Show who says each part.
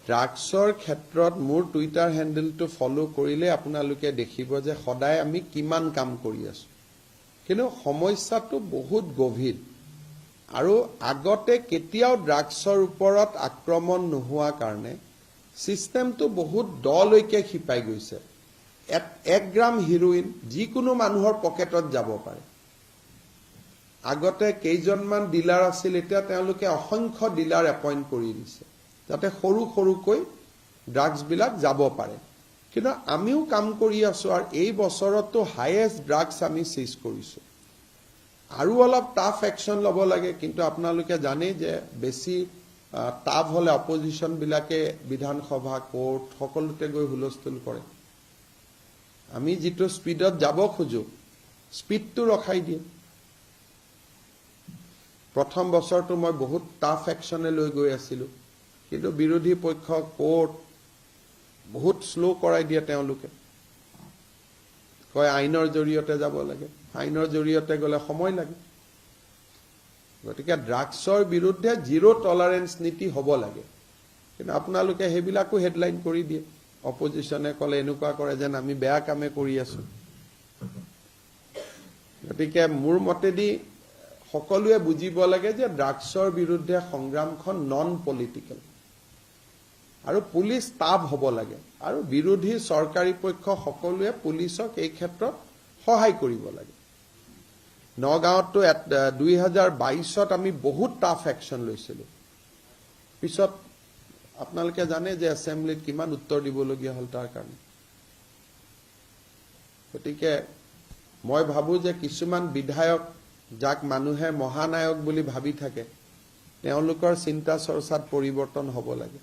Speaker 1: ড্ৰাগছৰ ক্ষেত্ৰত মোৰ টুইটাৰ হেণ্ডেলটো ফলো কৰিলে আপোনালোকে দেখিব যে সদায় আমি কিমান কাম কৰি আছো কিন্তু সমস্যাটো বহুত গভীৰ আৰু আগতে কেতিয়াও ড্ৰাগছৰ ওপৰত আক্ৰমণ নোহোৱা কাৰণে সিস্টেমটো বহুত দলৈকে খিপাই গৈছে 1 গ্ৰাম হিৰোইন যিকোনো মানুহৰ পকেটত যাব পাৰে আগতে কেইজনমান ডিলাৰ আছিল এতিয়া তেওঁলোকে অসংখ্য ডিলাৰ এপইন্ট কৰি দিছে যাতে সৰু সৰুকৈ ড্ৰাগছ বিলাক যাব পাৰে কিন্তু আমিও কাম কৰি আছো আৰু এই বছৰতো হাইয়েষ্ট ড্ৰাগছ আমি সিজ কৰিছো আৰু অলপ টাফ একশন লব লাগে কিন্তু আপোনালোকে জানে যে বেছি টাফ হলে অপজিশন বিলাকে বিধানসভা কোৰ্ট সকলোতে গৈ হুলস্থুল কৰে আমি যেটো স্পিডত যাব খোজো স্পিডটো ৰখাই দিয়ে প্ৰথম বছৰটো মই বহুত টাফ একশনে লৈ গৈ আছিলো কিন্তু বিৰোধী পক্ষ কোৰ্ট বহুত স্লো কৰাই দিয়ে তেওঁলোকে কয় আইনৰ জৰিয়তে যাব লাগে আইনৰ জৰিয়তে গলে সময় লাগে গতিকে ড্ৰাগছৰ বিৰুদ্ধে জিৰো টলাৰেন্স নীতি হ'ব লাগে কিন্তু আপোনালোকে হেবিলাকো হেডলাইন কৰি দিয়ে অপজিশনে কলে এনেকুৱা কৰে যেন আমি বেয়া কামে কৰি আছো গতিকে মোৰ মতেদি সকলোৱে বুজিব লাগে যে ড্ৰাগছৰ বিৰুদ্ধে সংগ্ৰামখন নন পলিটিক্যাল আৰু পুলিশ টাফ হ'ব লাগে আৰু বিৰোধী চৰকাৰী পক্ষ সকলোৱে পুলিশক এই ক্ষেত্ৰত সহায় কৰিব লাগে নগাঁৱতো 2022ত আমি বহুত টাফ একশন লৈছিলো পিছত আপোনালোকে জানে যে এছেম্বলিত কিমান উত্তৰ দিবলগীয়া হল তাৰ কাৰণে গতিকে মই ভাবো যে কিছুমান বিধায়ক যাক মানুহে মহানায়ক বুলি ভাবি থাকে তেওঁলোকৰ চিন্তা চৰ্চাত পৰিৱৰ্তন হ'ব লাগে